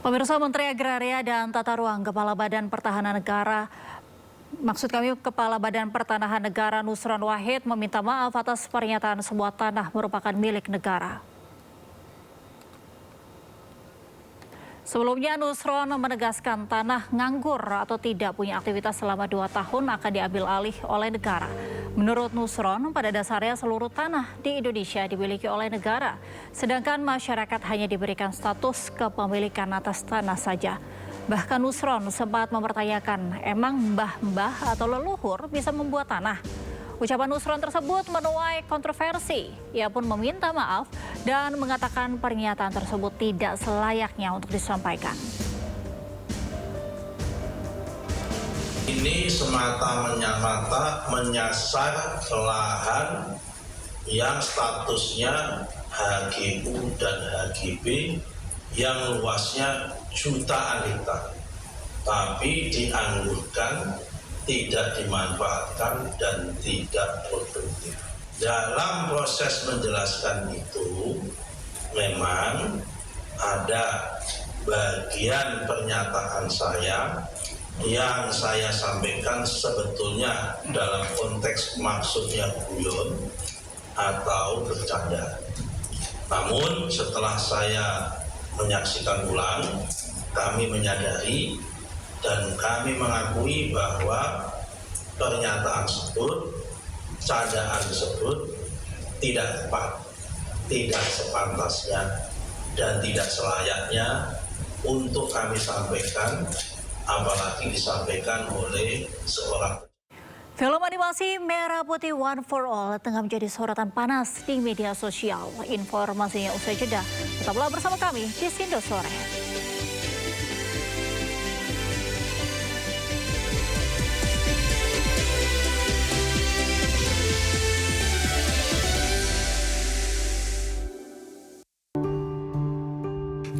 Pemirsa, Menteri Agraria dan Tata Ruang Kepala Badan Pertahanan Negara Nusron Wahid meminta maaf atas pernyataan sebuah tanah merupakan milik negara. Sebelumnya Nusron menegaskan tanah nganggur atau tidak punya aktivitas selama 2 tahun akan diambil alih oleh negara. Menurut Nusron, pada dasarnya seluruh tanah di Indonesia dimiliki oleh negara, sedangkan masyarakat hanya diberikan status kepemilikan atas tanah saja. Bahkan Nusron sempat mempertanyakan, emang mbah-mbah atau leluhur bisa membuat tanah? Ucapan Nusron tersebut menuai kontroversi. Ia pun meminta maaf dan mengatakan pernyataan tersebut tidak selayaknya untuk disampaikan. Ini semata-mata menyasar lahan yang statusnya HGU dan HGB yang luasnya jutaan hektar, tapi dianggurkan, tidak dimanfaatkan dan tidak produktif. Dalam proses menjelaskan itu memang ada bagian pernyataan saya yang saya sampaikan sebetulnya dalam konteks maksudnya guyon atau bercanda. Namun setelah saya menyaksikan ulang, kami menyadari dan kami mengakui bahwa pernyataan tersebut, candaan tersebut tidak tepat, tidak sepantasnya dan tidak selayaknya untuk kami sampaikan, apalagi disampaikan oleh seorang. Film animasi Merah Putih One for All tengah menjadi sorotan panas di media sosial. Informasinya usai jeda. Tetaplah bersama kami di Sindo Sore.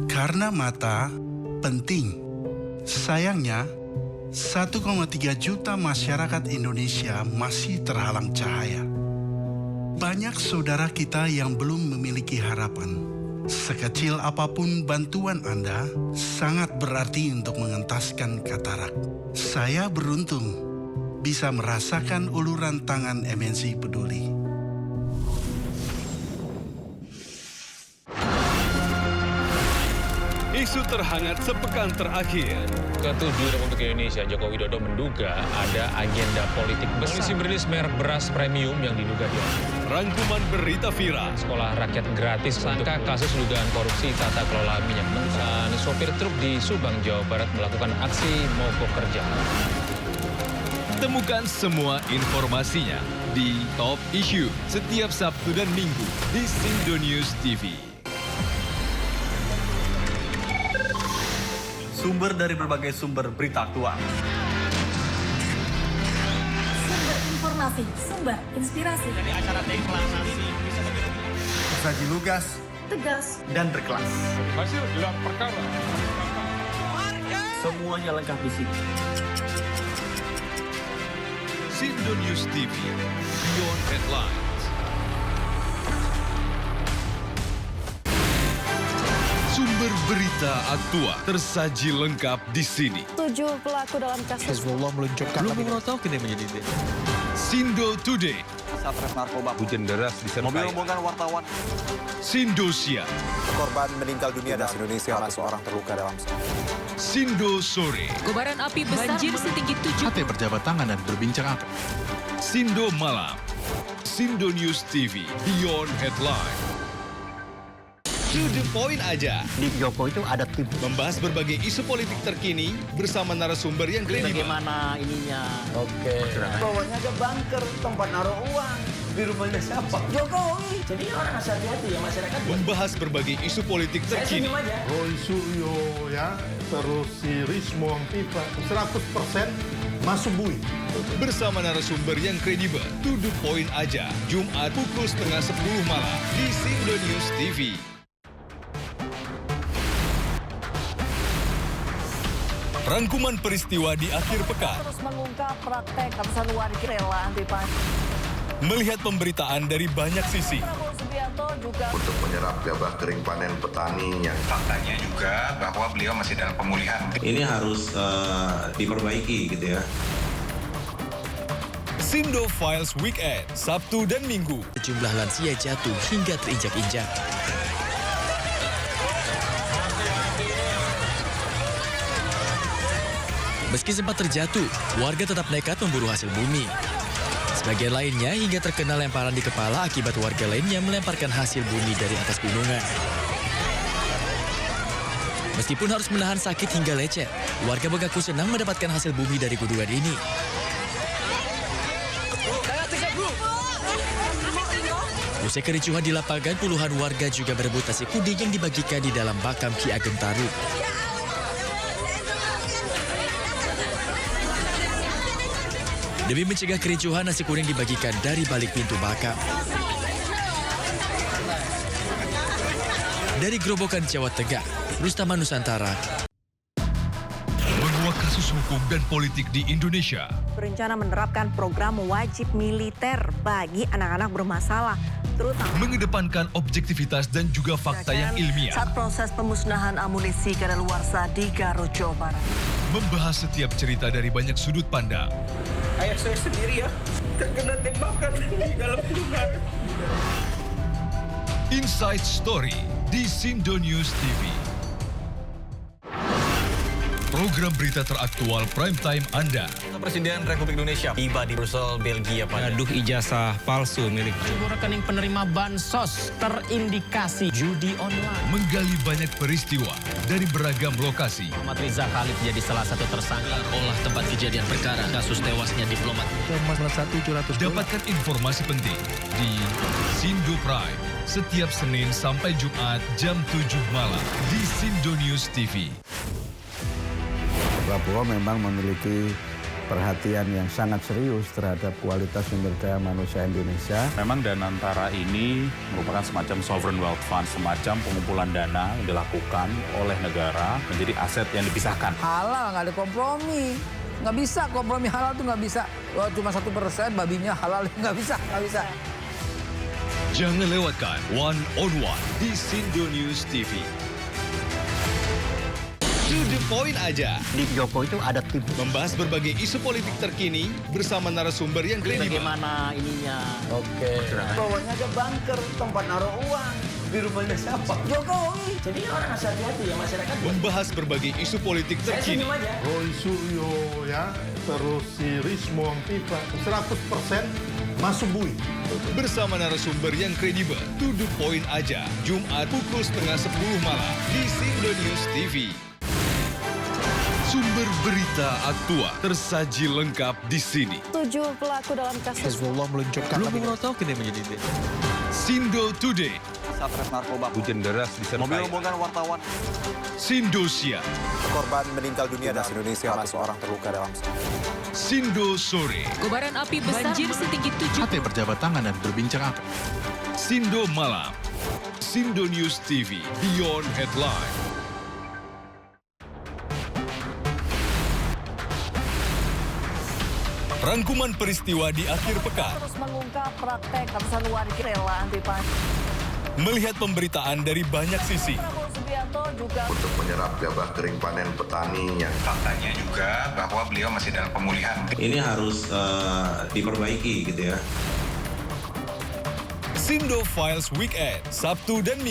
Karena mata penting. Sayangnya, 1,3 juta masyarakat Indonesia masih terhalang cahaya. Banyak saudara kita yang belum memiliki harapan. Sekecil apapun bantuan Anda, sangat berarti untuk mengentaskan katarak. Saya beruntung bisa merasakan uluran tangan MNC Peduli. Isu terhangat sepekan terakhir. Ketujuh Republik Indonesia, Joko Widodo menduga ada agenda politik besar. Polisi merilis merek beras premium yang diduga dia. Rangkuman berita viral. Sekolah rakyat gratis sangka kasus dugaan korupsi tata kelola minyak mentah. Sopir truk di Subang, Jawa Barat melakukan aksi mogok kerja. Temukan semua informasinya di Top Issue setiap Sabtu dan Minggu di Sindo News TV. Sumber dari berbagai sumber berita aktual. Sumber informasi, sumber inspirasi. Dari acara deklarasi tersaji lugas, Tegas. dan berkelas. Hasil gelar perkara. Semuanya lengkap di sini. Sindo News TV, Beyond Headlines. Sumber berita aktual tersaji lengkap di sini. 7 pelaku dalam kasus Hezbollah meluncurkan Sindo Today, Satres narkoba. Hujan deras disertai Mobil rombongan wartawan. Sindo Siang, Korban meninggal dunia dan Indonesia, seorang terluka dalam Sindo Sore, Kobaran api besar banjir setinggi 7. Hati berjabat tangan dan berbincang apa? Sindo Malam, Sindo News TV, Beyond Headline. To the point aja. Di Joko itu ada tim. Membahas berbagai isu politik terkini bersama narasumber yang kredibel. Bagaimana ininya? Oke. Bawahnya ada bunker, tempat naruh uang. Di rumahnya siapa? Jokowi. Jadi orang harus hati-hati ya masyarakat. Membahas berbagai isu politik Saya terkini. senyum aja. Roy Suryo ya, terus si Rismo Pipa 100% masuk bui. Bersama narasumber yang kredibel. To the point aja. Jumat pukul 9:30 malam di Sindo News TV. Rangkuman peristiwa di akhir pekan. terus mengungkap praktek ratusan warga rela anti Melihat pemberitaan dari banyak sisi. Prabowo Subianto Subianto juga untuk menyerap gabah kering panen petani yang faktanya juga bahwa beliau masih dalam pemulihan. Ini harus diperbaiki gitu ya. Sindo Files Weekend, Sabtu dan Minggu. Sejumlah lansia jatuh hingga terinjak-injak. Meski sempat terjatuh, warga tetap nekat memburu hasil bumi. Sebagian lainnya hingga terkena lemparan di kepala akibat warga lainnya melemparkan hasil bumi dari atas gunungan. Meskipun harus menahan sakit hingga lecet, warga mengaku senang mendapatkan hasil bumi dari gunungan ini. Usai kericuhan di lapangan, puluhan warga juga berebut nasi kuning yang dibagikan di dalam makam Ki Ageng Tarub. Demi mencegah kericuhan, nasi kuning dibagikan dari balik pintu makam. Dari Grobogan, Jawa Tengah, Rustama Nusantara. Menguak kasus hukum dan politik di Indonesia. Berencana menerapkan program wajib militer bagi anak-anak bermasalah, terutama mengedepankan objektivitas dan juga fakta yang ilmiah. Saat proses pemusnahan amunisi kadaluarsa di Garut, Jawa Barat. Membahas setiap cerita dari banyak sudut pandang. Ayah saya sendiri ya, terkena tembakan di dalam kurungan. Inside Story di Sindo News TV. Program berita teraktual prime time Anda. Presiden Republik Indonesia tiba di Brussel, Belgia pada Gaduh ijazah palsu milik Rekening penerima bansos terindikasi judi online. Menggali banyak peristiwa dari beragam lokasi. Muhammad Riza Khalid jadi salah satu tersangka. Olah tempat kejadian perkara kasus tewasnya diplomat. Dapatkan informasi penting di Sindo Prime setiap Senin sampai Jumat jam 7 malam di Sindo News TV. Prabowo memang memiliki perhatian yang sangat serius terhadap kualitas sumber daya manusia Indonesia. Memang Danantara ini merupakan semacam sovereign wealth fund, semacam pengumpulan dana yang dilakukan oleh negara menjadi aset yang dipisahkan. Halal, nggak ada kompromi. Nggak bisa, kompromi halal tuh nggak bisa. Wah, cuma 1% babinya halal, nggak bisa. Jangan lewatkan One on One di Sindo News TV. To the point aja. Di Jokowi itu ada tim. Membahas berbagai isu politik terkini bersama narasumber yang kredibel. Bagaimana ininya? Oke. Bawahnya ada bunker, tempat naruh uang. Di rumahnya siapa? Jokowi. Jadi orang harus hati-hati ya masyarakat. Membahas berbagai isu politik terkini. Roy Suryo ya, terus si Rismo Pipa 100% masuk bui. Bersama narasumber yang kredibel. To the point aja. Jumat pukul 9:30 malam di Sindo News TV. Sumber berita aktual tersaji lengkap di sini. 7 pelaku dalam kasus Hezbollah meluncurkan belum tahu kini menjadi Sindo Today. Satres narkoba. hujan deras disertai Mobil rombongan wartawan. Sindosia. Korban meninggal dunia dan Indonesia masih orang terluka dalam. Sindo Sore. Kobaran api besar banjir setinggi 7. Hati berjabat tangan dan berbincang akar. Sindo Malam. Sindo News TV. Beyond Headline. Rangkuman peristiwa di akhir pekan. Terus mengungkap praktek ratusan warga rela anti pajak. Melihat pemberitaan dari banyak sisi. Prabowo Subianto juga untuk menyerap gabah kering panen petani yang Faktanya juga bahwa beliau masih dalam pemulihan. Ini harus diperbaiki gitu ya. Sindo Files Weekend, Sabtu dan Minggu.